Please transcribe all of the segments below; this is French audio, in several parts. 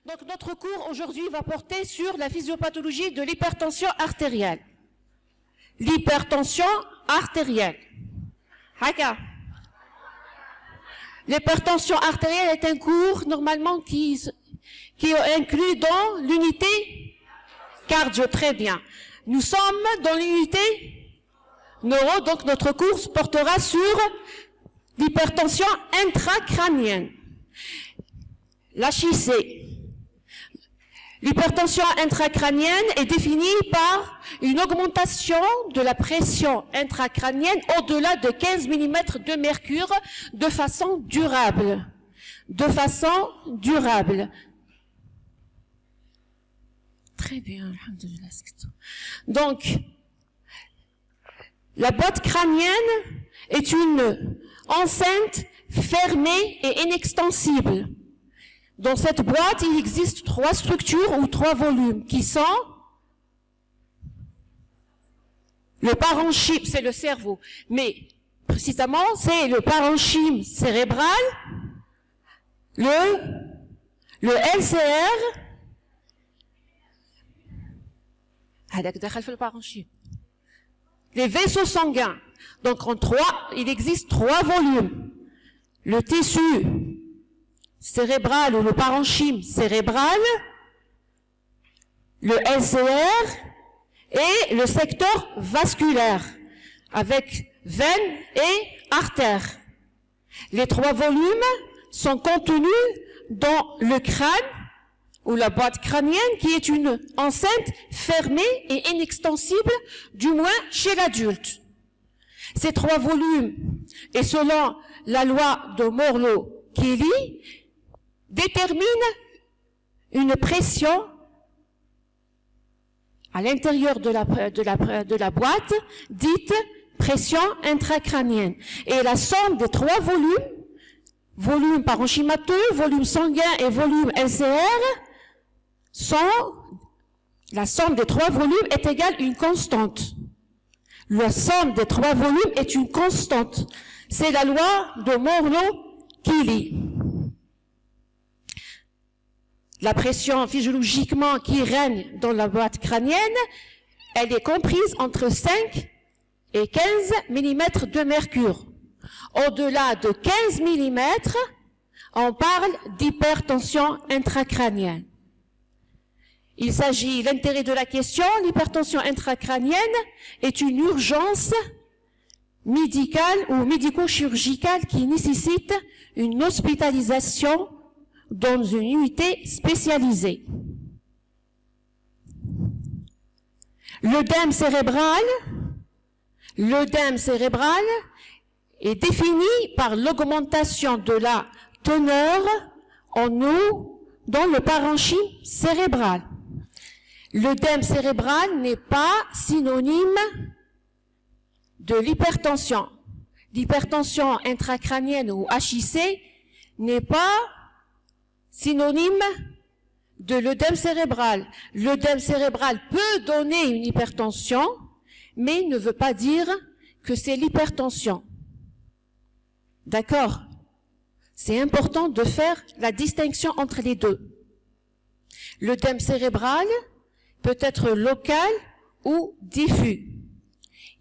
Donc notre cours aujourd'hui va porter sur la physiopathologie de l'hypertension artérielle. L'hypertension artérielle. Haka. L'hypertension artérielle est un cours normalement qui est inclus dans l'unité cardio. Très bien. Nous sommes dans l'unité neuro, donc notre cours portera sur l'hypertension intracrânienne. L'HIC. L'hypertension intracrânienne est définie par une augmentation de la pression intracrânienne au-delà de 15 mm de mercure de façon durable. De façon durable. Très bien, alhamdoulilah. Donc, la boîte crânienne est une enceinte fermée et inextensible. Dans cette boîte, il existe 3 structures ou 3 volumes qui sont le parenchyme, c'est le cerveau, mais précisément c'est le parenchyme cérébral, le LCR, les vaisseaux sanguins. Donc en 3, il existe 3 volumes. Le tissu cérébral ou le parenchyme cérébral, le LCR et le secteur vasculaire avec veines et artères. Les 3 volumes sont contenus dans le crâne ou la boîte crânienne qui est une enceinte fermée et inextensible, du moins chez l'adulte. Ces 3 volumes, et selon la loi de Morlow-Kelly, détermine une pression à l'intérieur de la boîte, dite pression intracrânienne. Et la somme des 3 volumes, volume parenchymateux, volume sanguin et volume LCR, la somme des 3 volumes est égale à une constante. La somme des 3 volumes est une constante. C'est la loi de Morlow-Kelly. La pression physiologiquement qui règne dans la boîte crânienne, elle est comprise entre 5 et 15 mm de mercure. Au-delà de 15 mm, on parle d'hypertension intracrânienne. Il s'agit, l'intérêt de la question, l'hypertension intracrânienne est une urgence médicale ou médico-chirurgicale qui nécessite une hospitalisation dans une unité spécialisée. L'œdème cérébral est défini par l'augmentation de la teneur en eau dans le parenchyme cérébral. L'œdème cérébral n'est pas synonyme de l'hypertension. L'hypertension intracrânienne ou HIC n'est pas synonyme de l'œdème cérébral. L'œdème cérébral peut donner une hypertension, mais ne veut pas dire que c'est l'hypertension. D'accord? C'est important de faire la distinction entre les deux. L'œdème cérébral peut être local ou diffus.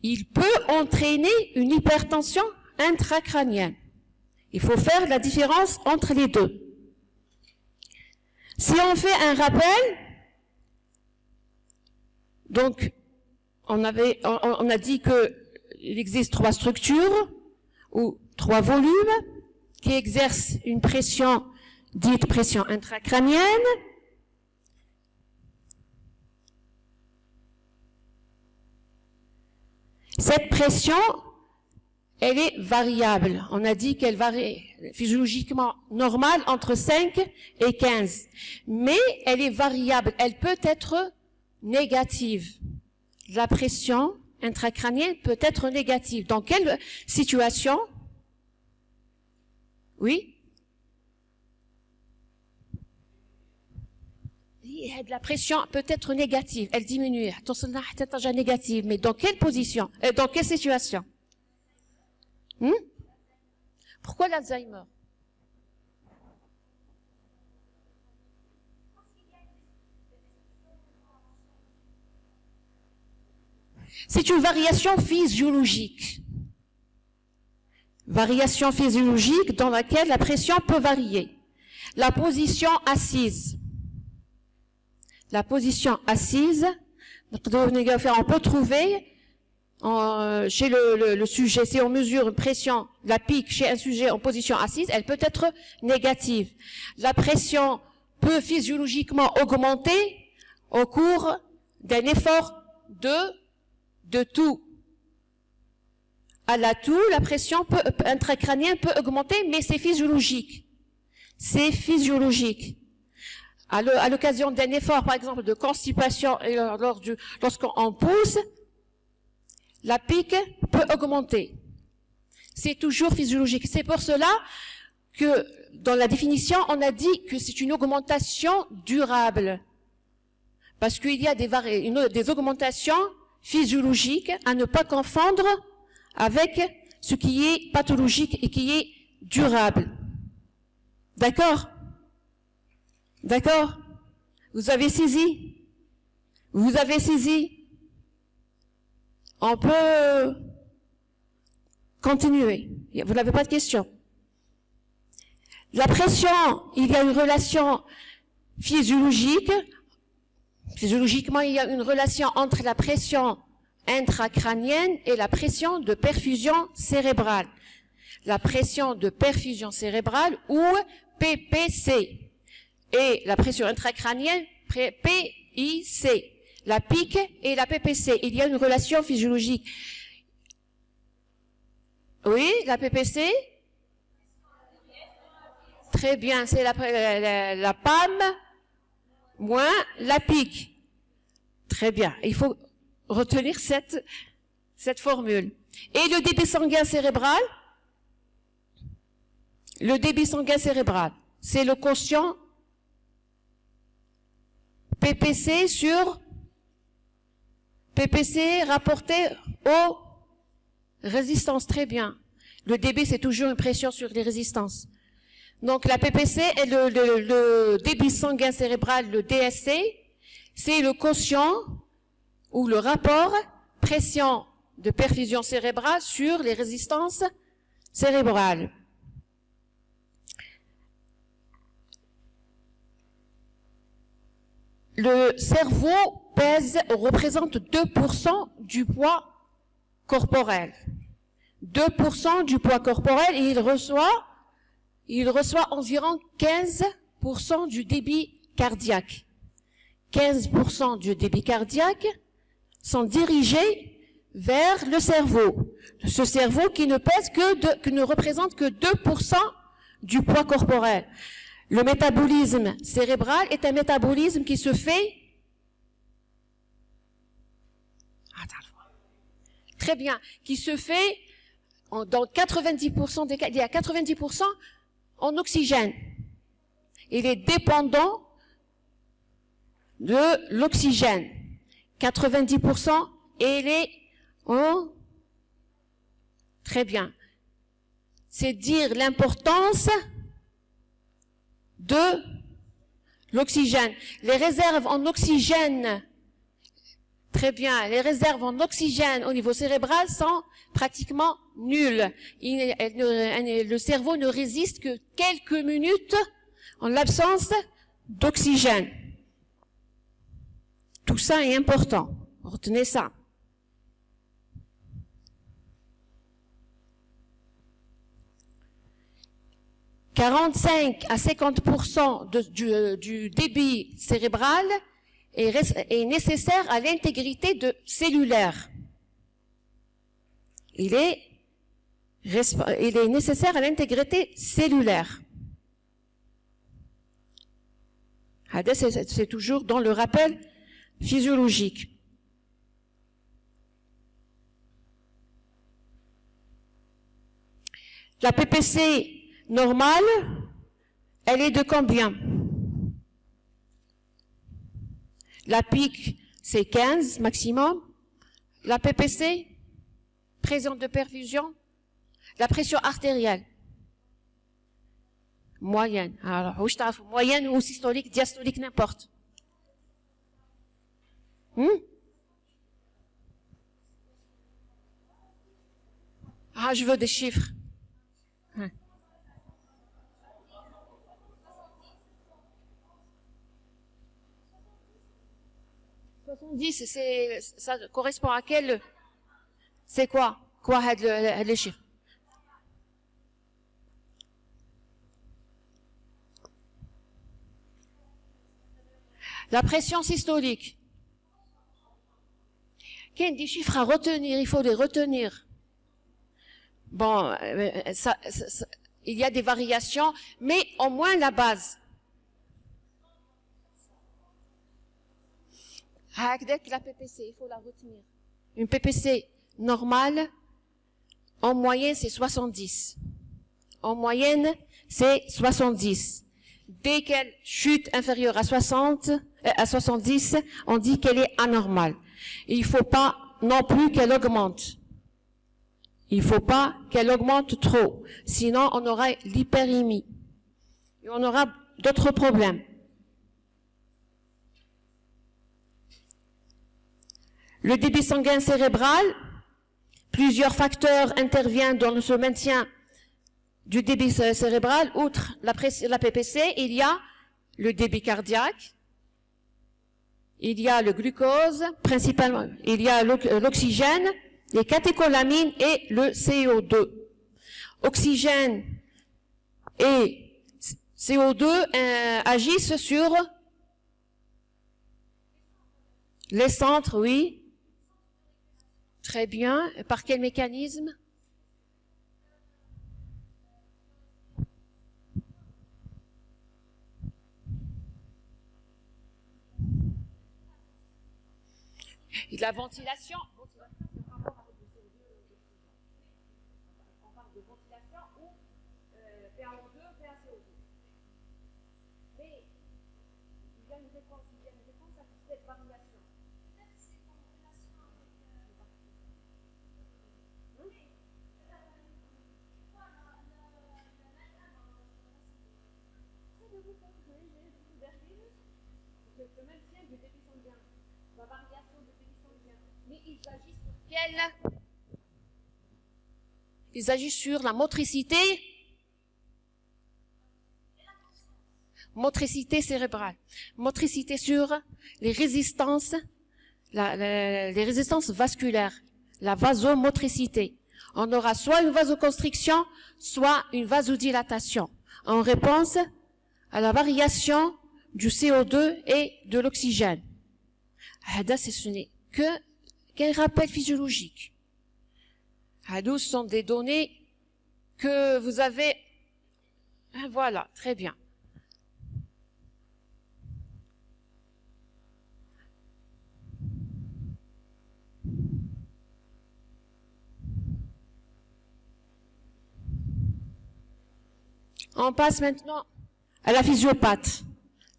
Il peut entraîner une hypertension intracrânienne. Il faut faire la différence entre les deux. Si on fait un rappel, donc on a dit qu'il existe 3 structures ou 3 volumes qui exercent une pression dite pression intracrânienne. Cette pression, elle est variable. On a dit qu'elle varie physiologiquement normale entre 5 et 15. Mais elle est variable. Elle peut être négative. La pression intracrânienne peut être négative. Dans quelle situation? Oui? La pression peut être négative. Elle diminue. Négative. Mais dans quelle position? Dans quelle situation? Pourquoi l'Alzheimer? C'est une variation physiologique. Variation physiologique dans laquelle la pression peut varier. La position assise. La position assise, on peut trouver chez le sujet, si on mesure une pression, la pique chez un sujet en position assise, elle peut être négative. La pression peut physiologiquement augmenter au cours d'un effort de toux. À la toux, la pression intracrânienne peut augmenter, mais c'est physiologique. C'est physiologique. À l'occasion d'un effort, par exemple, de constipation, et lorsqu'on pousse, la pique peut augmenter. C'est toujours physiologique. C'est pour cela que, dans la définition, on a dit que c'est une augmentation durable. Parce qu'il y a des augmentations physiologiques à ne pas confondre avec ce qui est pathologique et qui est durable. D'accord? D'accord? Vous avez saisi? Vous avez saisi? On peut continuer. Vous n'avez pas de questions? La pression, il y a une relation physiologique. Physiologiquement, il y a une relation entre la pression intracrânienne et la pression de perfusion cérébrale. La pression de perfusion cérébrale ou PPC. Et la pression intracrânienne, PIC. La pique et la PPC. Il y a une relation physiologique. Oui, la PPC? Très bien, c'est la PAM moins la pique. Très bien, il faut retenir cette formule. Et le débit sanguin cérébral? Le débit sanguin cérébral, c'est le quotient PPC sur PPC rapporté aux résistances. Très bien. Le débit, c'est toujours une pression sur les résistances. Donc la PPC et le débit sanguin cérébral, le DSC, c'est le quotient ou le rapport pression de perfusion cérébrale sur les résistances cérébrales. Le cerveau représente 2% du poids corporel. 2% du poids corporel et il reçoit environ 15% du débit cardiaque. 15% du débit cardiaque sont dirigés vers le cerveau. Ce cerveau qui ne représente que 2% du poids corporel. Le métabolisme cérébral est un métabolisme qui se fait très bien, qui se fait dans 90% des cas, il y a 90% en oxygène. Il est dépendant de l'oxygène. 90% et il est en très bien. C'est dire l'importance de l'oxygène. Les réserves en oxygène, très bien, les réserves en oxygène au niveau cérébral sont pratiquement nulles. Le cerveau ne résiste que quelques minutes en l'absence d'oxygène. Tout ça est important. Retenez ça. « 45 à 50% du débit cérébral est nécessaire à l'intégrité cellulaire. Il est nécessaire à l'intégrité cellulaire. C'est toujours dans le rappel physiologique. La PPC normale, elle est de combien? La pique, c'est 15 maximum. La PPC, pression de perfusion. La pression artérielle, moyenne. Alors, moyenne ou systolique, diastolique, n'importe. Moi, je veux des chiffres. Hein. 70, ça correspond à quel? C'est quoi? Quoi, les chiffres? La pression systolique. Quel est des chiffres à retenir? Il faut les retenir. Bon, il y a des variations, mais au moins la base. La PPC, il faut la retenir. Une PPC normale, en moyenne, c'est 70. En moyenne, c'est 70. Dès qu'elle chute inférieure à 70, on dit qu'elle est anormale. Et il faut pas non plus qu'elle augmente. Il faut pas qu'elle augmente trop. Sinon, on aura l'hyperémie. Et on aura d'autres problèmes. Le débit sanguin cérébral, plusieurs facteurs interviennent dans ce maintien du débit cérébral. Outre la PPC, il y a le débit cardiaque, il y a le glucose, principalement, il y a l'oxygène, les catécholamines et le CO2. Oxygène et CO2 agissent sur les centres, oui. Très bien. Par quel mécanisme? Et de la ventilation. On parle de ventilation ou PaO2, PaCO2. Mais il y a une réponse à cette variation. Le maintien du débit sanguin, la variation du débit sanguin, mais ils agissent sur quelle? Ils agissent sur la motricité, motricité cérébrale, motricité sur les résistances, les résistances vasculaires, la vasomotricité. On aura soit une vasoconstriction, soit une vasodilatation, en réponse à la variation du CO2 et de l'oxygène. Ce n'est qu'un rappel physiologique. Ce sont des données que vous avez. Voilà, très bien. On passe maintenant à la physiopathe.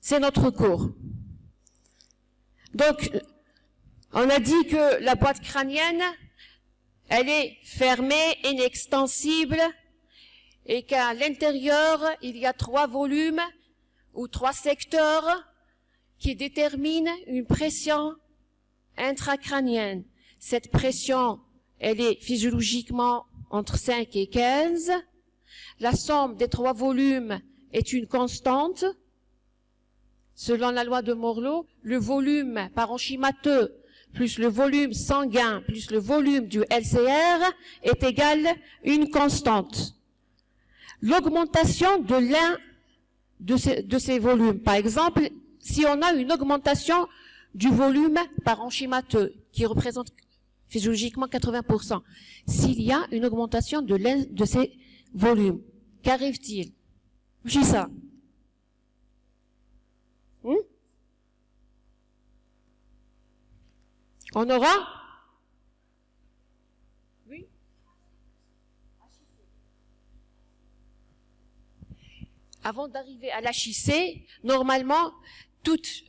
C'est notre cours. Donc, on a dit que la boîte crânienne, elle est fermée, inextensible, et qu'à l'intérieur, il y a 3 volumes ou 3 secteurs qui déterminent une pression intracrânienne. Cette pression, elle est physiologiquement entre 5 et 15. La somme des 3 volumes est une constante. Selon la loi de Morlot, le volume parenchymateux plus le volume sanguin plus le volume du LCR est égal à une constante. L'augmentation de l'un de ces volumes, par exemple, si on a une augmentation du volume parenchymateux, qui représente physiologiquement 80%, s'il y a une augmentation de l'un de ces volumes, qu'arrive-t-il? Je dis ça. On aura? Oui. Avant d'arriver à l'HIC, normalement,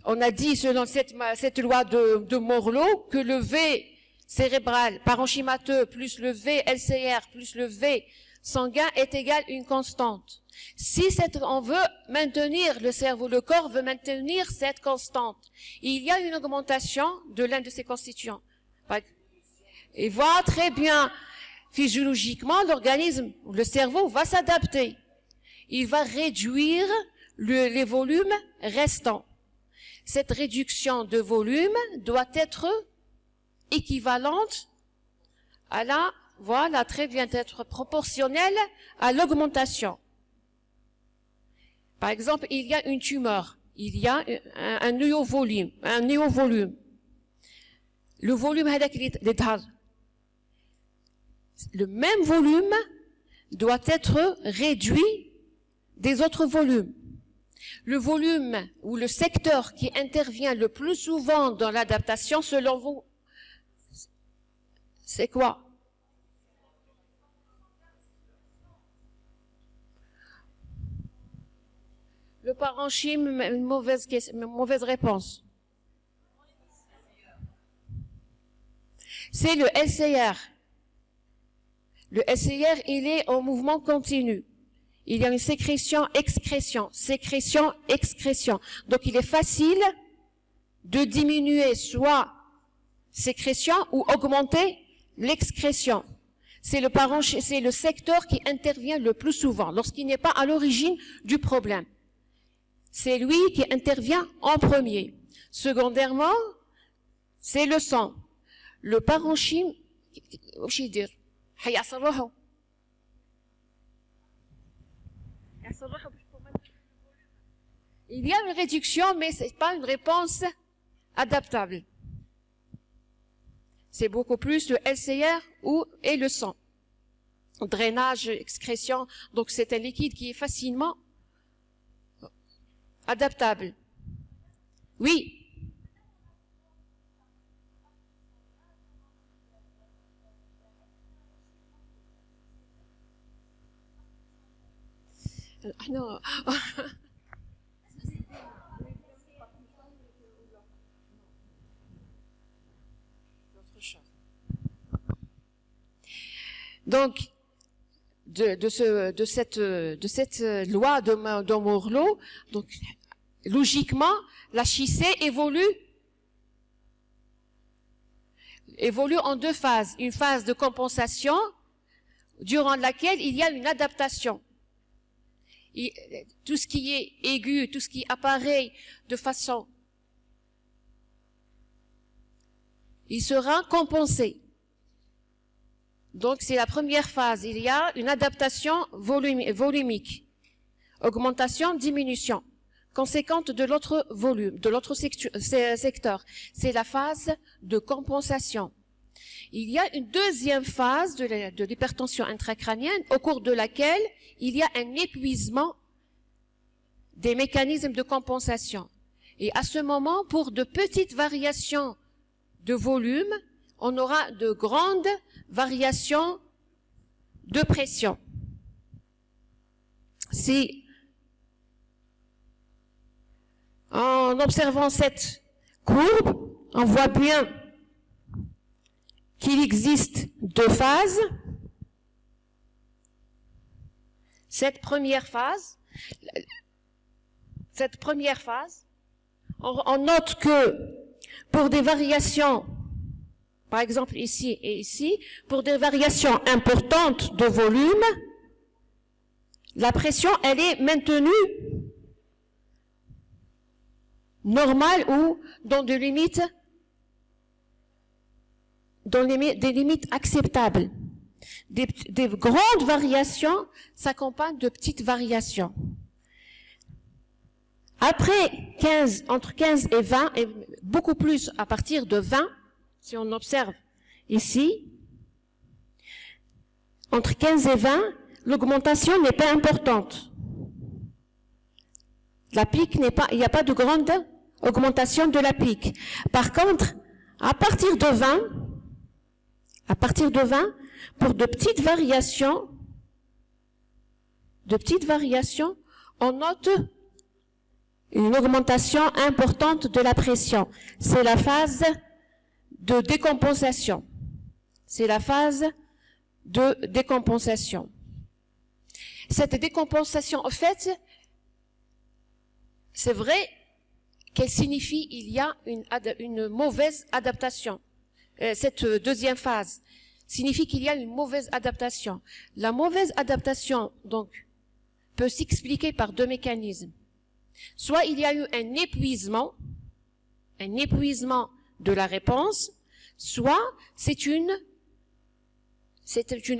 on a dit selon cette loi de Morlot que le V cérébral parenchymateux plus le V LCR plus le V sanguin est égal à une constante. Si on veut maintenir, le cerveau, le corps veut maintenir cette constante, il y a une augmentation de l'un de ces constituants. Et voilà, très bien. physiologiquement, l'organisme, le cerveau va s'adapter. Il va réduire les volumes restants. Cette réduction de volume doit être équivalente à la, voilà, très bien, être proportionnelle à l'augmentation. Par exemple, il y a une tumeur, il y a un néovolume, Le volume, le même volume doit être réduit des autres volumes. Le volume ou le secteur qui intervient le plus souvent dans l'adaptation, selon vous, c'est quoi? Le parenchyme, une mauvaise réponse. C'est le SCR. Le SCR, il est en mouvement continu. Il y a une sécrétion-excrétion, sécrétion-excrétion. Donc, il est facile de diminuer soit sécrétion ou augmenter l'excrétion. C'est le secteur qui intervient le plus souvent, lorsqu'il n'est pas à l'origine du problème. C'est lui qui intervient en premier. Secondairement, c'est le sang. Le parenchyme, il y a une réduction, mais ce n'est pas une réponse adaptable. C'est beaucoup plus le LCR et le sang. Drainage, excrétion, donc c'est un liquide qui est facilement adaptable. Oui. Non. Donc, de cette loi de Morlot, donc logiquement, la chicée évolue en deux phases. Une phase de compensation durant laquelle il y a une adaptation. Tout ce qui est aigu, tout ce qui apparaît de façon, il sera compensé. Donc, c'est la première phase. Il y a une adaptation volumique. Augmentation, diminution. Conséquente de l'autre volume, de l'autre secteur. C'est la phase de compensation. Il y a une deuxième phase de l'hypertension intracrânienne au cours de laquelle il y a un épuisement des mécanismes de compensation. Et à ce moment, pour de petites variations de volume, on aura de grandes variations de pression. Si, en observant cette courbe, on voit bien qu'il existe deux phases. Cette première phase, on note que pour des variations, par exemple ici et ici, pour des variations importantes de volume, la pression, elle est maintenue normale ou dans des limites acceptables. Des grandes variations s'accompagnent de petites variations. Après entre 15 et 20, et beaucoup plus à partir de 20, si on observe ici, entre 15 et 20, l'augmentation n'est pas importante. La pique il n'y a pas de grande augmentation de la pique. Par contre, à partir de 20, pour de petites variations, on note une augmentation importante de la pression. C'est la phase de décompensation. Cette décompensation, en fait, c'est vrai qu'elle signifie qu'il y a une mauvaise adaptation. Cette deuxième phase, signifie qu'il y a une mauvaise adaptation. La mauvaise adaptation, donc, peut s'expliquer par deux mécanismes. Soit il y a eu un épuisement de la réponse, soit c'est une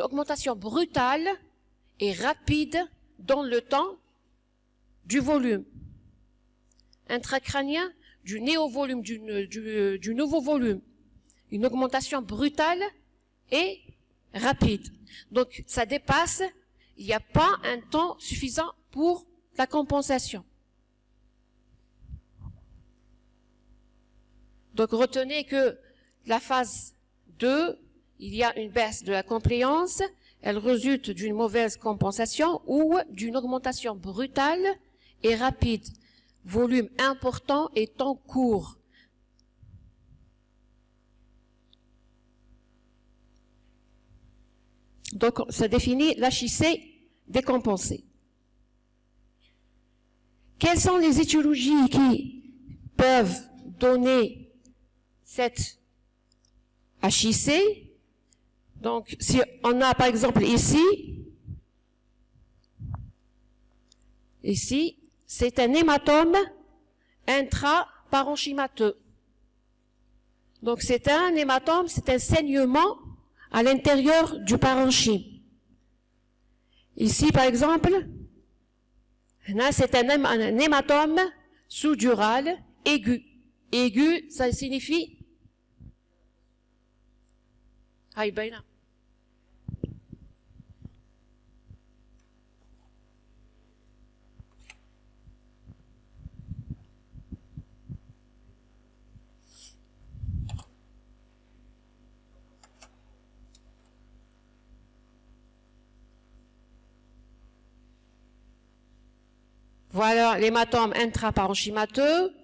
augmentation brutale et rapide dans le temps du volume intracrânien, du néovolume, du nouveau volume. Une augmentation brutale et rapide. Donc, ça dépasse, il n'y a pas un temps suffisant pour la compensation. Donc, retenez que la phase 2, il y a une baisse de la compliance, elle résulte d'une mauvaise compensation ou d'une augmentation brutale et rapide. Volume important et temps court. Donc, ça définit l'HIC décompensé. Quelles sont les étiologies qui peuvent donner cette HIC? Donc, si on a par exemple ici, c'est un hématome intraparenchymateux. Donc, c'est un hématome, c'est un saignement à l'intérieur du parenchyme. Ici, par exemple, c'est un hématome sous-dural aigu. Aigu, ça signifie... Voilà l'hématome intraparenchymateux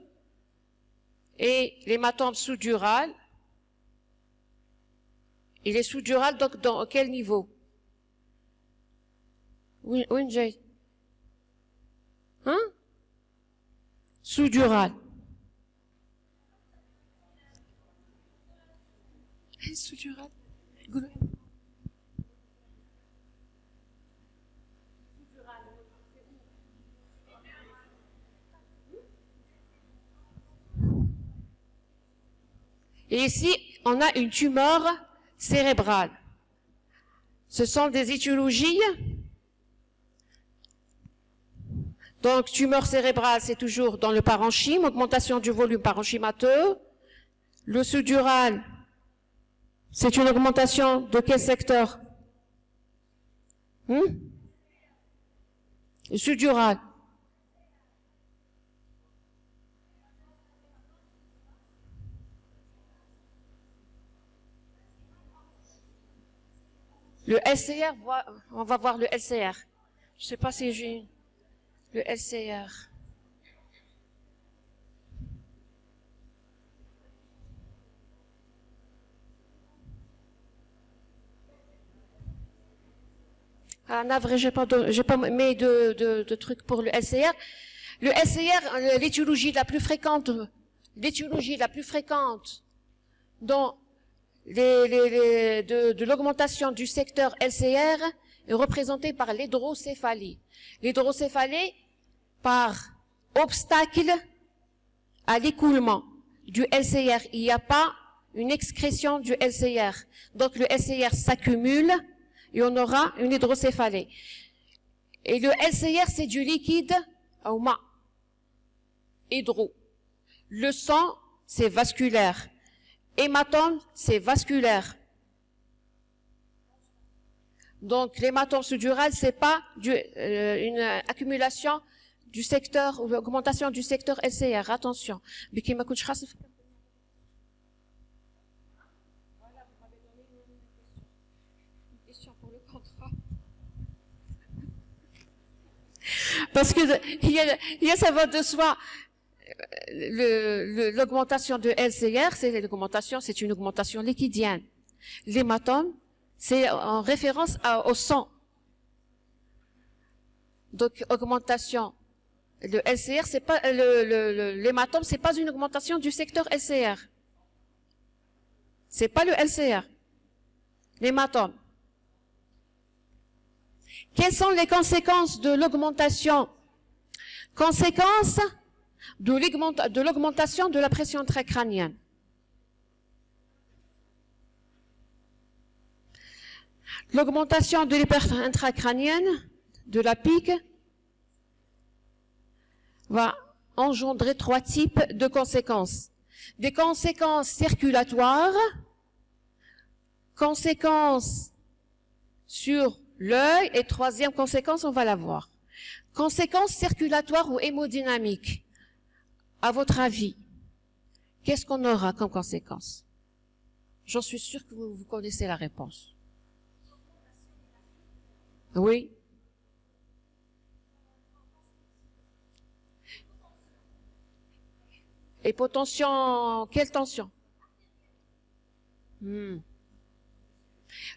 et l'hématome sous-dural. Il est sous-dural, donc dans quel niveau? Oui, Jay. Hein? Sous-dural. Sous-dural. Et ici, on a une tumeur cérébrale. Ce sont des étiologies. Donc, tumeur cérébrale, c'est toujours dans le parenchyme, augmentation du volume parenchymateux. Le sous-dural, c'est une augmentation de quel secteur? Le sous-dural. Le LCR, on va voir le LCR. Je ne sais pas si j'ai le LCR. Ah, navré, j'ai pas mis de trucs pour le LCR. Le LCR, l'étiologie la plus fréquente dans de l'augmentation du secteur LCR est représentée par l'hydrocéphalie. L'hydrocéphalie par obstacle à l'écoulement du LCR. Il n'y a pas une excrétion du LCR. Donc le LCR s'accumule et on aura une hydrocéphalie. Et le LCR, c'est du liquide au hydro. Le sang, c'est vasculaire. Hématome, c'est vasculaire. Donc, l'hématome sous-dural, c'est pas une accumulation du secteur ou l'augmentation du secteur LCR. Attention. Voilà, vous m'avez donné une question pour le contrat. Parce que il y a ça va de soi. L'augmentation de LCR, c'est une augmentation liquidienne. L'hématome, c'est en référence au sang. Donc, augmentation. Le LCR, c'est pas, l'hématome, c'est pas une augmentation du secteur LCR. C'est pas le LCR. l'hématome. Quelles sont les conséquences de l'augmentation? Conséquences de l'augmentation de la pression intracrânienne. L'augmentation de l'hypertension intracrânienne, de la pique, va engendrer 3 types de conséquences. Des conséquences circulatoires, conséquences sur l'œil, et troisième conséquence, on va la voir. Conséquences circulatoires ou hémodynamiques. À votre avis, qu'est-ce qu'on aura comme conséquence? J'en suis sûre que vous connaissez la réponse. Oui. Hypotension, quelle tension?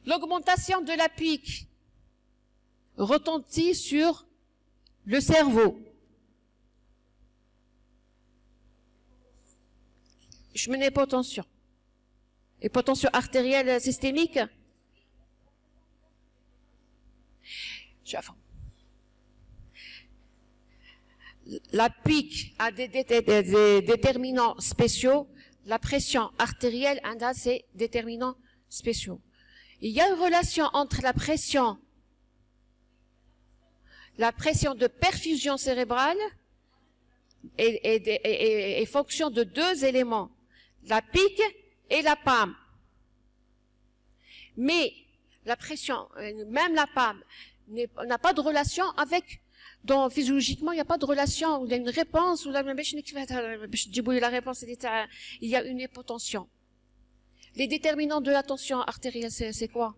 L'augmentation de la pique retentit sur le cerveau. Je mets une hypotension. Hypotension artérielle systémique. La pique a des déterminants spéciaux. La pression artérielle a ses déterminants spéciaux. Il y a une relation entre la pression de perfusion cérébrale est fonction de 2 éléments, la pique et la PAM. Mais la pression, même la PAM, n'a pas de relation avec, donc physiologiquement, il n'y a pas de relation, il y a une réponse, la réponse, il y a une hypotension. Les déterminants de la tension artérielle, c'est quoi?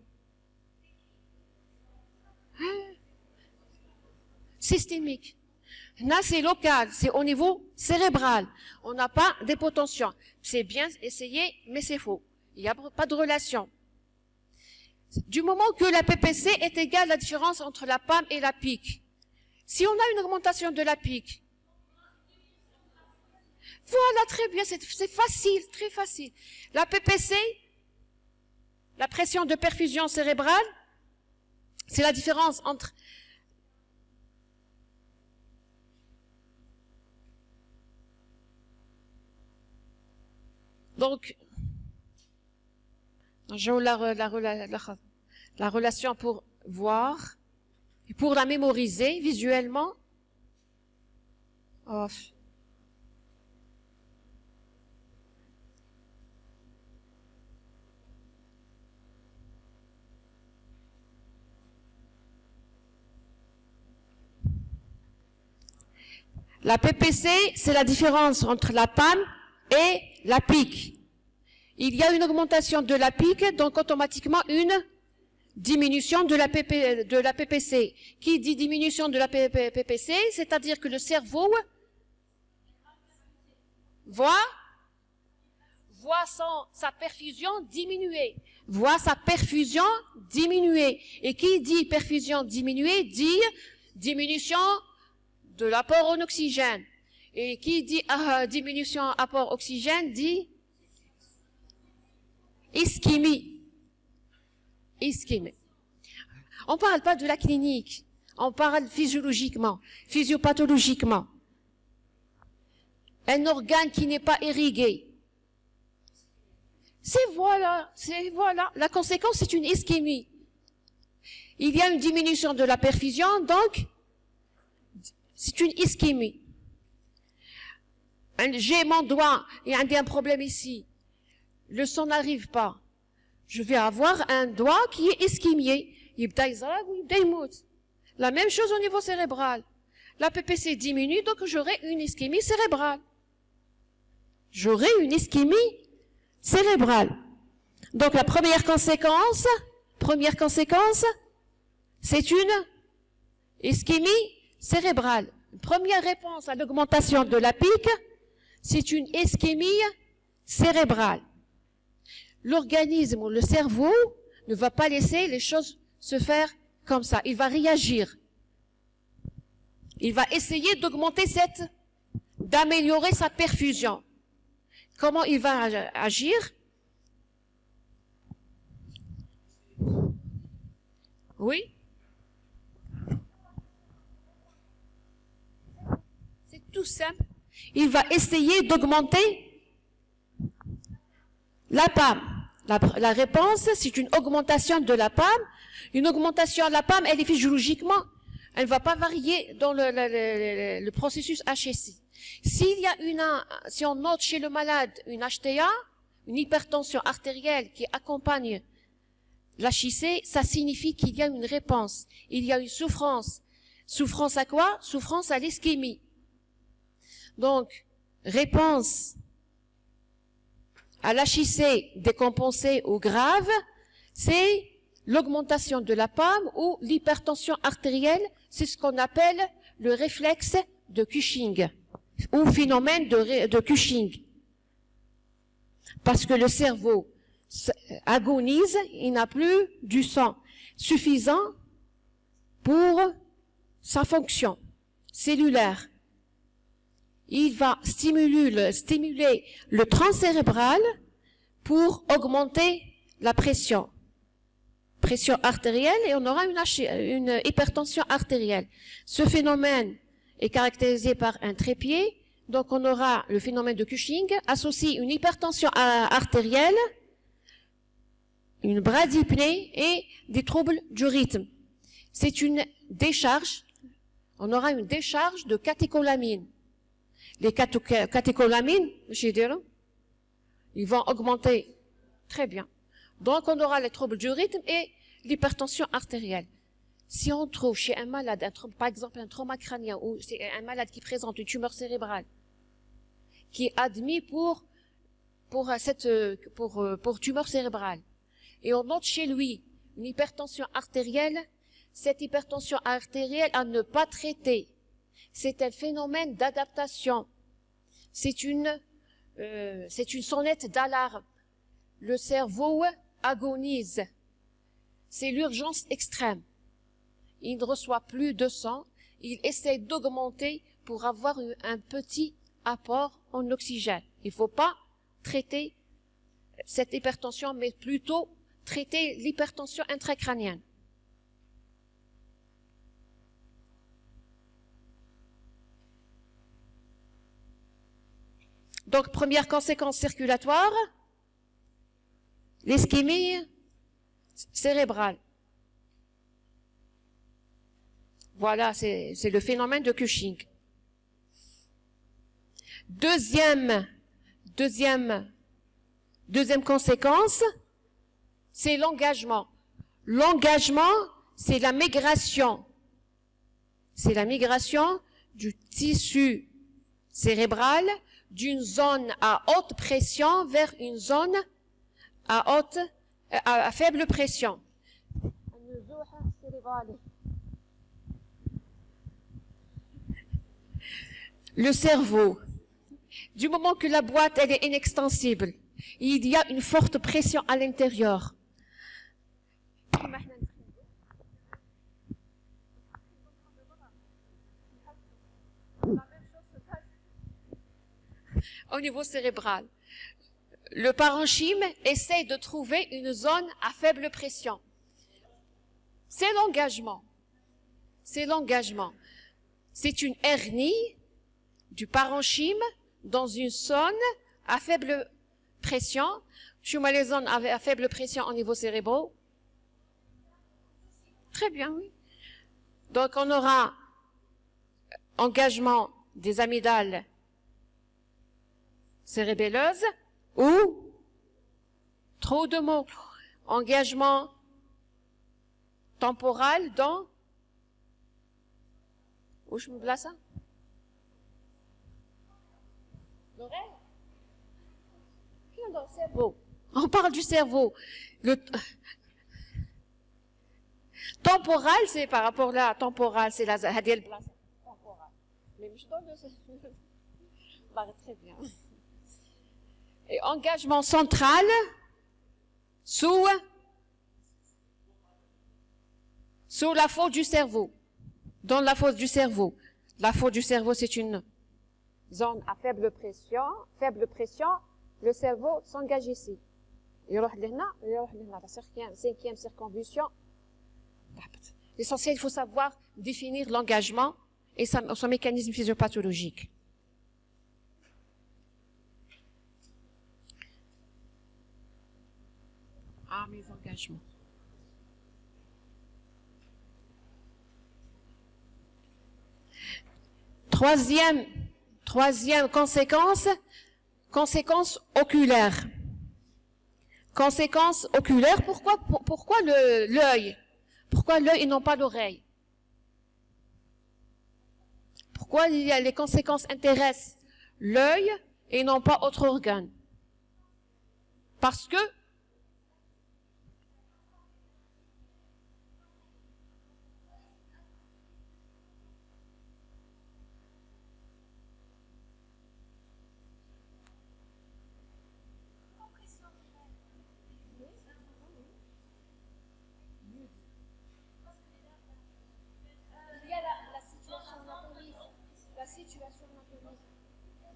Systémique. Là, c'est local, c'est au niveau cérébral. On n'a pas d'hypotension. C'est bien essayé, mais c'est faux. Il n'y a pas de relation. Du moment que la PPC est égale à la différence entre la PAM et la pique. Si on a une augmentation de la pique, voilà, très bien, c'est facile, très facile. La PPC, la pression de perfusion cérébrale, c'est la différence entre donc, j'ai la relation pour voir et pour la mémoriser visuellement. Oh. La PPC, c'est la différence entre la PAM et la pique. Il y a une augmentation de la pique, donc automatiquement une diminution de la PPC. Qui dit diminution de la PPC, c'est-à-dire que le cerveau voit sa perfusion diminuer. Voit sa perfusion diminuer. Et qui dit perfusion diminuer, dit diminution de l'apport en oxygène. Et qui dit diminution apport oxygène dit ischémie. Ischémie. On ne parle pas de la clinique, on parle physiologiquement, physiopathologiquement. Un organe qui n'est pas irrigué. C'est voilà, la conséquence c'est une ischémie. Il y a une diminution de la perfusion, donc c'est une ischémie. J'ai mon doigt, il y a un problème ici. Le sang n'arrive pas. Je vais avoir un doigt qui est ischémié. La même chose au niveau cérébral. La PPC diminue, donc j'aurai une ischémie cérébrale. J'aurai une ischémie cérébrale. Donc la première conséquence, c'est une ischémie cérébrale. Première réponse à l'augmentation de la pique, c'est une ischémie cérébrale. L'organisme ou le cerveau ne va pas laisser les choses se faire comme ça. Il va réagir. Il va essayer d'améliorer sa perfusion. Comment il va agir? Oui. C'est tout simple. Il va essayer d'augmenter la PAM. La réponse, c'est une augmentation de la PAM. Une augmentation de la PAM, elle est physiologiquement, elle ne va pas varier dans le processus HSI. Si on note chez le malade une HTA, une hypertension artérielle qui accompagne l'HIC, ça signifie qu'il y a une réponse. Il y a une souffrance. Souffrance à quoi? Souffrance à l'ischémie. Donc, réponse à l'HIC décompensée ou grave, c'est l'augmentation de la PAM ou l'hypertension artérielle, c'est ce qu'on appelle le réflexe de Cushing ou phénomène de Cushing. Parce que le cerveau agonise, il n'a plus du sang suffisant pour sa fonction cellulaire. Il va stimuler le tronc cérébral pour augmenter la pression artérielle et on aura une hypertension artérielle. Ce phénomène est caractérisé par un trépied, donc on aura le phénomène de Cushing, associe une hypertension artérielle, une bradypnée et des troubles du rythme. C'est une décharge, on aura une décharge de catécholamines. Les catécholamines, ils vont augmenter. Très bien. Donc, on aura les troubles du rythme et l'hypertension artérielle. Si on trouve chez un malade, par exemple un trauma crânien, ou c'est un malade qui présente une tumeur cérébrale, qui est admis pour tumeur cérébrale, et on note chez lui une hypertension artérielle, cette hypertension artérielle à ne pas traiter, c'est un phénomène d'adaptation. C'est une sonnette d'alarme. Le cerveau agonise. C'est l'urgence extrême. Il ne reçoit plus de sang. Il essaie d'augmenter pour avoir un petit apport en oxygène. Il ne faut pas traiter cette hypertension, mais plutôt traiter l'hypertension intracrânienne. Donc, première conséquence circulatoire, l'ischémie cérébrale. Voilà, c'est le phénomène de Cushing. Deuxième conséquence, c'est l'engagement. L'engagement, c'est la migration. C'est la migration du tissu cérébral d'une zone à haute pression vers une zone à faible pression. Le cerveau, du moment que la boîte elle est inextensible, il y a une forte pression à l'intérieur. Au niveau cérébral, le parenchyme essaie de trouver une zone à faible pression. C'est l'engagement. C'est l'engagement. C'est une hernie du parenchyme dans une zone à faible pression. Je suis les zones à faible pression au niveau cérébral. Très bien, oui. Donc, on aura engagement des amygdales cérébelleuse ou, trop de mots, engagement temporal dans, où je me place ça? L'oreille? Dans le cerveau. On parle du cerveau. Le temporal, c'est par rapport là, temporal, c'est la hadiel place temporal. Mais je donne très bien. Et engagement central sous la fosse du cerveau. Dans la fosse du cerveau. La fosse du cerveau, c'est une zone à faible pression. Faible pression, le cerveau s'engage ici. Il y a la cinquième circonvolution L'essentiel, il faut savoir définir l'engagement et son mécanisme physiopathologique. Ah, mes engagements. Troisième conséquence oculaire. Conséquence oculaire, pourquoi l'œil? Pourquoi l'œil et non pas l'oreille? Pourquoi les conséquences intéressent l'œil et non pas autre organe? Parce que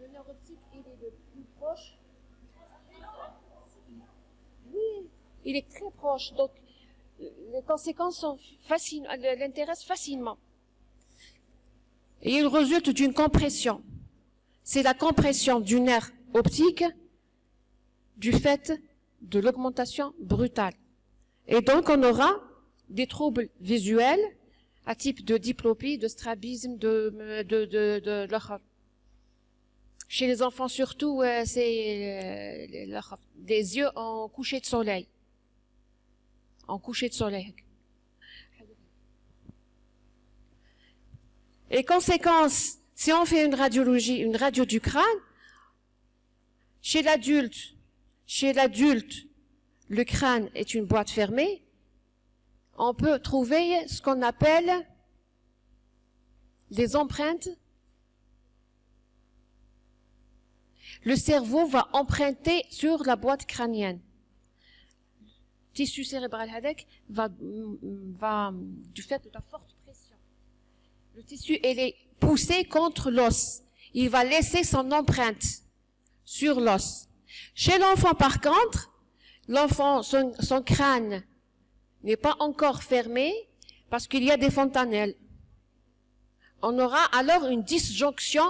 le nerf optique, il est le plus proche. Oui, il est très proche. Donc, les conséquences sont l'intéressent facilement. Et il résulte d'une compression. C'est la compression du nerf optique du fait de l'augmentation brutale. Et donc, on aura des troubles visuels à type de diplopie, de strabisme, chez les enfants surtout, c'est des yeux en coucher de soleil. En coucher de soleil. Et conséquence, si on fait une radio du crâne, chez l'adulte, le crâne est une boîte fermée. On peut trouver ce qu'on appelle des empreintes. Le cerveau va emprunter sur la boîte crânienne. Le tissu cérébral va, du fait de la forte pression, le tissu est poussé contre l'os. Il va laisser son empreinte sur l'os. Chez l'enfant, par contre, son crâne n'est pas encore fermé parce qu'il y a des fontanelles. On aura alors une disjonction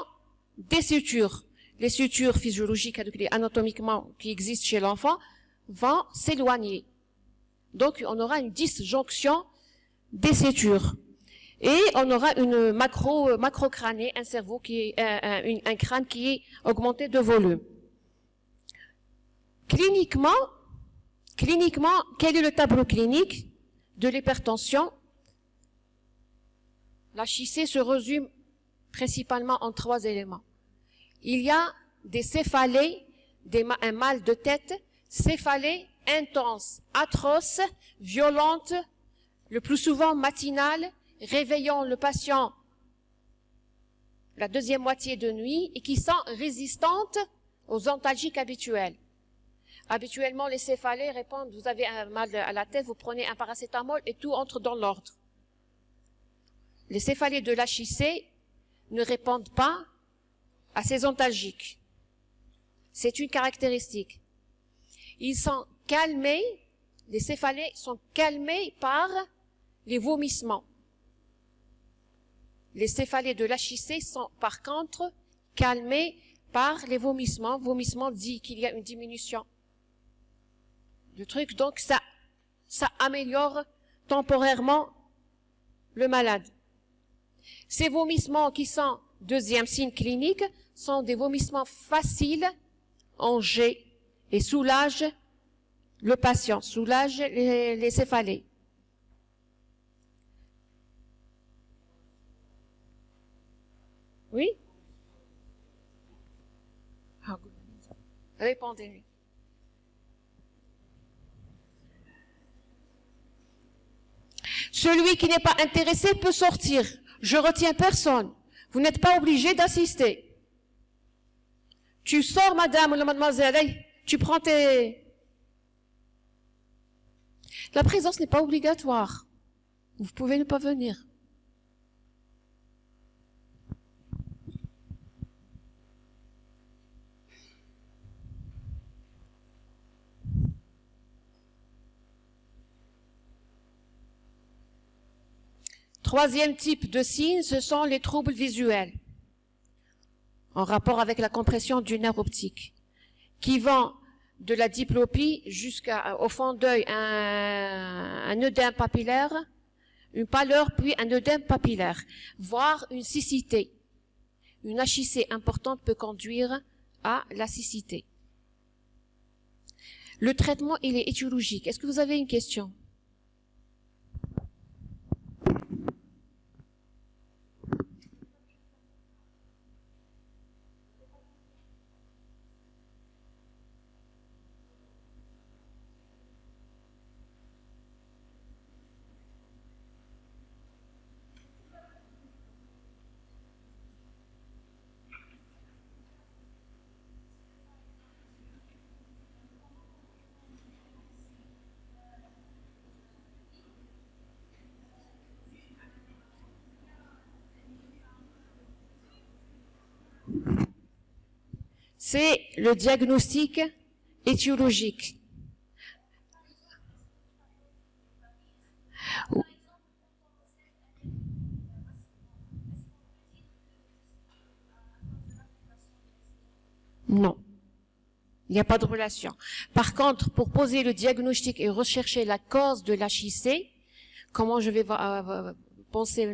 des sutures. Les sutures physiologiques, anatomiquement, qui existent chez l'enfant, vont s'éloigner. Donc, on aura une disjonction des sutures. Et on aura une macrocrânée, un cerveau qui est, un crâne qui est augmenté de volume. Cliniquement, quel est le tableau clinique de l'hypertension? La HIC se résume principalement en 3 éléments. Il y a des céphalées, un mal de tête, céphalée intense, atroce, violente, le plus souvent matinale, réveillant le patient la deuxième moitié de nuit et qui sont résistantes aux antalgiques habituels. Habituellement, les céphalées répondent, vous avez un mal à la tête, vous prenez un paracétamol et tout entre dans l'ordre. Les céphalées de l'HIC ne répondent pas à ces antalgiques. C'est une caractéristique. Ils sont calmés, les céphalées sont calmés par les vomissements. Les céphalées de l'HIC sont par contre calmés par les vomissements. Vomissements dit qu'il y a une diminution du truc, donc ça améliore temporairement le malade. Ces vomissements qui sont deuxième signe clinique sont des vomissements faciles en jet et soulagent le patient, soulagent les céphalées. Oui? Répondez. Celui qui n'est pas intéressé peut sortir. Je retiens personne. Vous n'êtes pas obligé d'assister. Tu sors, madame ou mademoiselle, tu prends tes... La présence n'est pas obligatoire. Vous pouvez ne pas venir. Troisième type de signes, ce sont les troubles visuels, en rapport avec la compression du nerf optique, qui vont de la diplopie jusqu'au fond d'œil, un œdème papillaire, une pâleur, puis un œdème papillaire, voire une cécité. Une HIC importante peut conduire à la cécité. Le traitement, il est étiologique. Est-ce que vous avez une question? C'est le diagnostic étiologique. Non. Il n'y a pas de relation. Par contre, pour poser le diagnostic et rechercher la cause de l'HIC, comment je vais penser,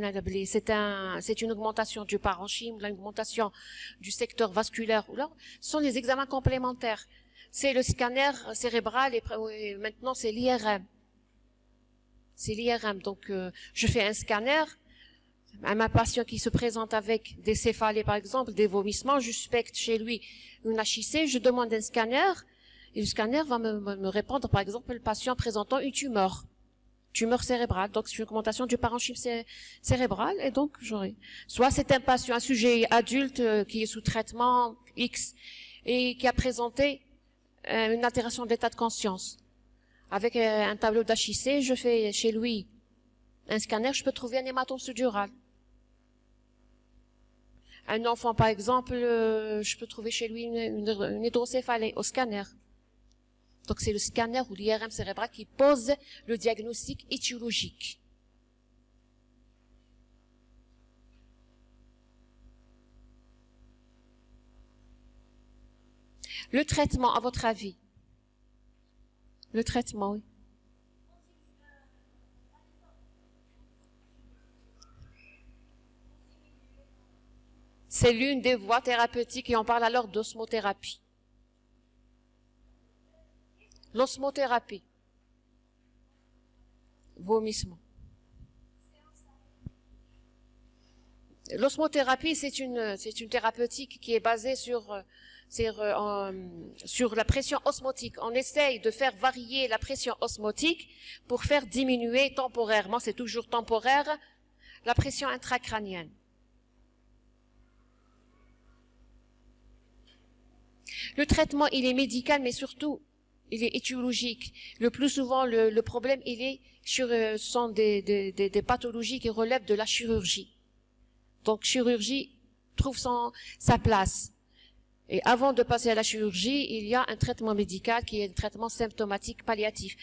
c'est une augmentation du parenchyme, une augmentation du secteur vasculaire, ce sont les examens complémentaires. C'est le scanner cérébral et maintenant c'est l'IRM. C'est l'IRM. Donc, je fais un scanner. À ma patient qui se présente avec des céphalées, par exemple, des vomissements, je suspecte chez lui une HIC, je demande un scanner, et le scanner va me répondre, par exemple, le patient présentant une tumeur cérébrale, donc c'est une augmentation du parenchyme cérébral, et donc j'aurai. Soit c'est un patient, un sujet adulte qui est sous traitement X, et qui a présenté une altération de l'état de conscience. Avec un tableau d'HIC, je fais chez lui un scanner, je peux trouver un hématome sous-dural. Un enfant, par exemple, je peux trouver chez lui une hydrocéphalie au scanner. Donc c'est le scanner ou l'IRM cérébral qui pose le diagnostic étiologique. Le traitement, à votre avis? Le traitement, oui. C'est l'une des voies thérapeutiques et on parle alors d'osmothérapie. L'osmothérapie. Vomissement. L'osmothérapie, c'est une thérapeutique qui est basée sur la pression osmotique. On essaye de faire varier la pression osmotique pour faire diminuer temporairement, c'est toujours temporaire, la pression intracrânienne. Le traitement, il est médical, mais surtout, il est étiologique. Le plus souvent, le problème, sont des pathologies qui relèvent de la chirurgie. Donc, chirurgie trouve sa place. Et avant de passer à la chirurgie, il y a un traitement médical qui est un traitement symptomatique palliatif.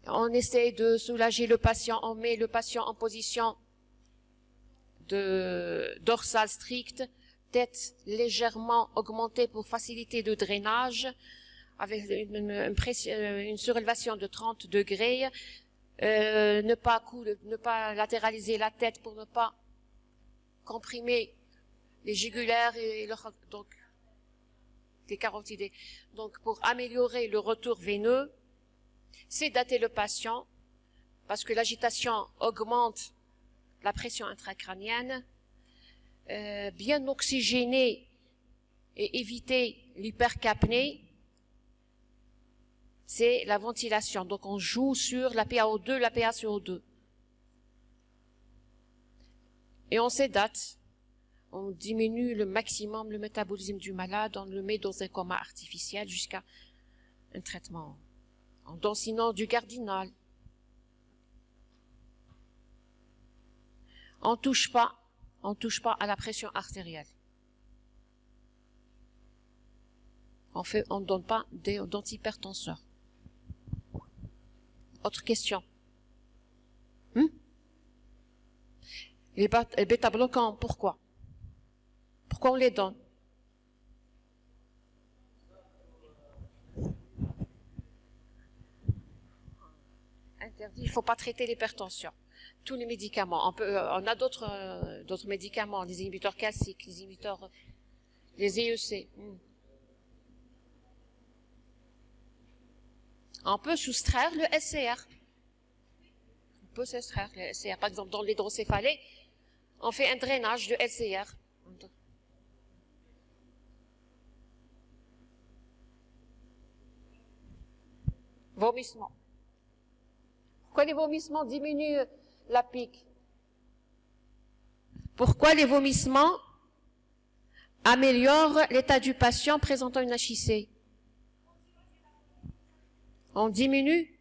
On essaie de soulager le patient, on met le patient en position dorsale stricte, tête légèrement augmentée pour faciliter le drainage, avec une surélévation de 30 degrés, ne pas latéraliser la tête pour ne pas comprimer les jugulaires et donc les carotidés. Donc pour améliorer le retour veineux, sédater le patient parce que l'agitation augmente la pression intracrânienne, bien oxygéner et éviter l'hypercapnie, c'est la ventilation. Donc on joue sur la PaO2, la PaCO2. Et on sédate, on diminue le maximum le métabolisme du malade, on le met dans un coma artificiel jusqu'à un traitement en densinant du cardinal. On touche pas à la pression artérielle. On ne donne pas d'antihypertenseurs. Autre question? Les bêta-bloquants, pourquoi? Pourquoi on les donne? Interdit, il ne faut pas traiter l'hypertension. Tous les médicaments, on a d'autres médicaments, les inhibiteurs calciques, les inhibiteurs, les IEC. On peut soustraire le SCR. On peut s'extraire le LCR. Par exemple, dans l'hydrocéphalée, on fait un drainage de LCR. Vomissement. Pourquoi les vomissements diminuent la pique? Pourquoi les vomissements améliorent l'état du patient présentant une HIC? On diminue